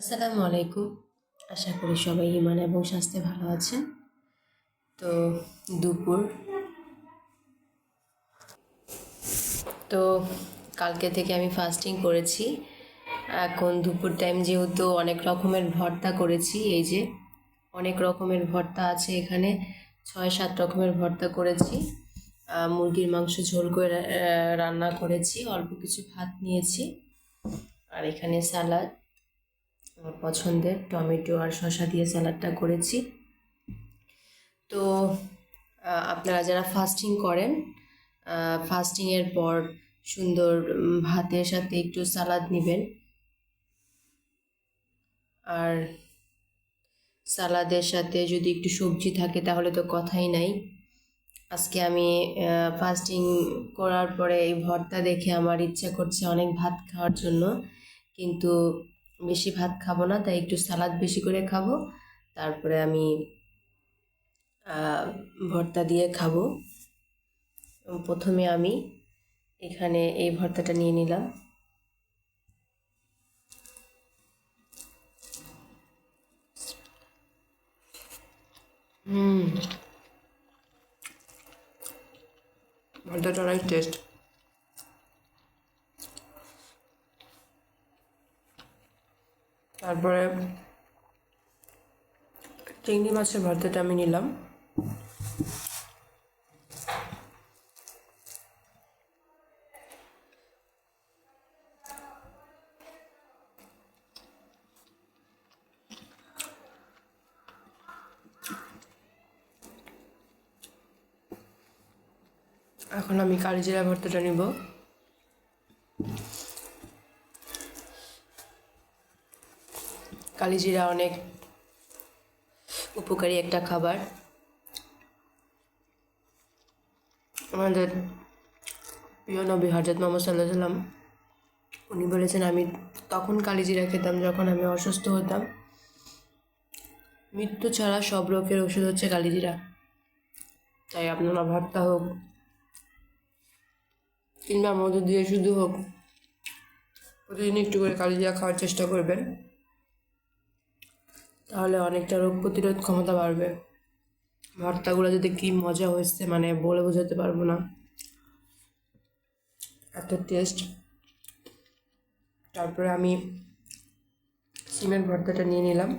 আসসালামু আলাইকুম। আশা করি সবাই ইমান এবং স্বাস্থ্যে ভালো আছেন। তো দুপুর তো কালকে থেকে আমি ফাস্টিং করেছি। এখন দুপুর টাইম যেহেতু অনেক রকমের ভর্তা করেছি, এই যে অনেক রকমের ভর্তা আছে এখানে, 6-7 রকমের ভর্তা করেছি। মুরগির মাংস ঝোল করে রান্না করেছি, অল্প কিছু ভাত নিয়েছি, আর এখানে স্যালাড, আমার পছন্দের টমেটো আর শসা দিয়ে স্যালাডটা করেছি। তো আপনারা যারা ফাস্টিং করেন, ফাস্টিংয়ের পর সুন্দর ভাতের সাথে একটু সালাদ নেবেন, আর সালাদের সাথে যদি একটু সবজি থাকে তাহলে তো কথাই নাই। আজকে আমি ফাস্টিং করার পরে এই ভর্তা দেখে আমার ইচ্ছা করছে অনেক ভাত খাওয়ার জন্য, কিন্তু বেশি ভাত খাবো না, তাই একটু সালাদ বেশি করে খাবো, তারপরে আমি ভর্তা দিয়ে খাবো। প্রথমে আমি এখানে এই ভর্তাটা নিয়ে নিলাম। ভর্তাটা অনেক টেস্ট। তারপরে চিংড়ি মাছের ভর্তাটা আমি নিলাম। এখন আমি কালিজিরা ভর্তাটা নিব। কালিজিরা অনেক উপকারী একটা খাবার। আমাদের প্রিয় নবী হযরত মুহাম্মদ সাল্লাল্লাহু আলাইহি ওয়াসাল্লাম উনি বলেছেন, আমি তখন কালিজিরা খেতাম যখন আমি অসুস্থ হতাম। মৃত্যু ছাড়া সব রোগের ওষুধ হচ্ছে কালিজিরা। তাই আপনারা ভর্তা হোক কিংবা মধু দিয়ে শুধু হোক, প্রতিদিন একটু করে কালিজিরা খাওয়ার চেষ্টা করবেন, তাহলে অনেকটা রোগ প্রতিরোধ ক্ষমতা বাড়বে। ভর্তাগুলো যদি কি মজা হয়েছে, মানে বলে বোঝাতে পারবো না, এত টেস্ট। তারপরে আমি সিমের ভর্তাটা নিয়ে নিলাম।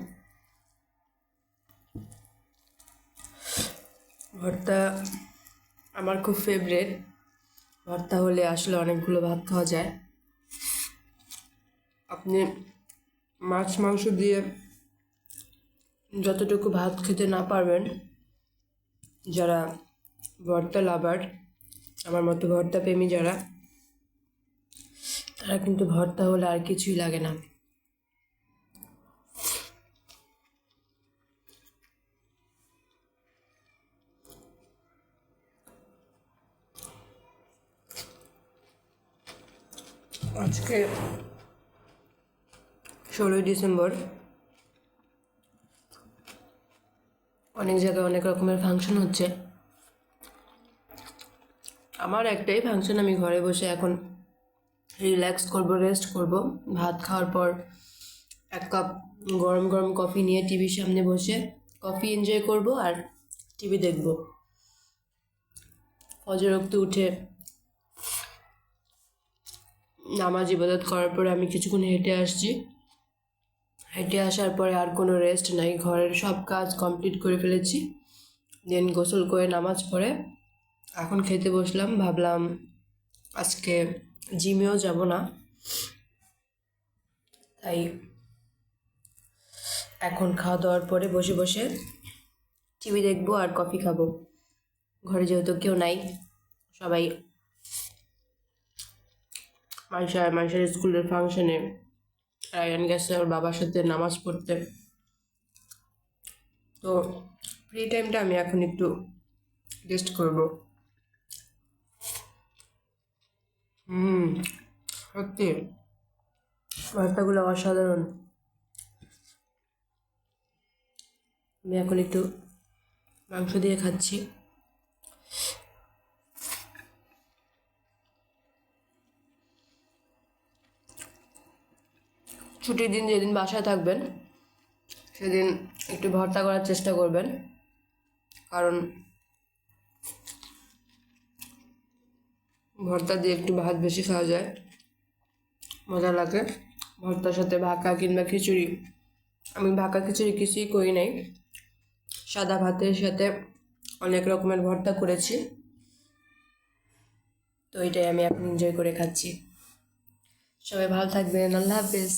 ভর্তা আমার খুব ফেভারিট। ভর্তা হলে আসলে অনেকগুলো ভাত খাওয়া যায়। আপনি মাছ মাংস দিয়ে যতটুকু ভাত খেতে না পারবেন, যারা ভর্তা লাভার, আমার মতো ভর্তা প্রেমী যারা, তারা কিন্তু ভর্তা হলে আর কিছুই লাগে না। আজকে 16ই ডিসেম্বর, অনেক জায়গায় অনেক রকমের ফাংশন হচ্ছে। আমার একটাই ফাংশন, আমি ঘরে বসে এখন রিল্যাক্স করব, রেস্ট করব। ভাত খাওয়ার পর 1 কাপ গরম গরম কফি নিয়ে টিভির সামনে বসে কফি এনজয় করব আর টিভি দেখব। ফজর ওয়াক্তে উঠে নামাজ ইবাদত করার পরে আমি কিছুক্ষণ হেঁটে আসছি। হেঁটে আসার পরে আর কোনো রেস্ট নাই, ঘরের সব কাজ কমপ্লিট করে ফেলেছি। দেন গোসল করে নামাজ পড়ে এখন খেতে বসলাম। ভাবলাম আজকে জিমেও যাব না, তাই এখন খাওয়া দাওয়ার পরে বসে বসে টিভি দেখবো আর কফি খাবো। ঘরে যেহেতু কেউ নাই, সবাই মাইশার স্কুলের ফাংশনে, রায়ান গেছে ওর বাবার সাথে নামাজ পড়তে। তো ফ্রি টাইমটা আমি এখন একটু রেস্ট করব। সত্যি ভর্তাগুলো অসাধারণ। আমি এখন একটু মাংস দিয়ে খাচ্ছি। ছুটির দিন যেদিন বাসায় থাকবেন সেদিন একটু ভর্তা করার চেষ্টা করবেন, কারণ ভর্তা দিয়ে একটু ভাত বেশি খাওয়া যায়, মজা লাগে। ভর্তার সাথে ভাকা কিংবা খিচুড়ি, আমি ভাকা খিচুড়ি কিছুই করি নাই, সাদা ভাতের সাথে অনেক রকমের ভর্তা করেছি, তো এটাই আমি এখন এনজয় করে খাচ্ছি। সবাই ভালো থাকবেন, আল্লাহ হাফেজ।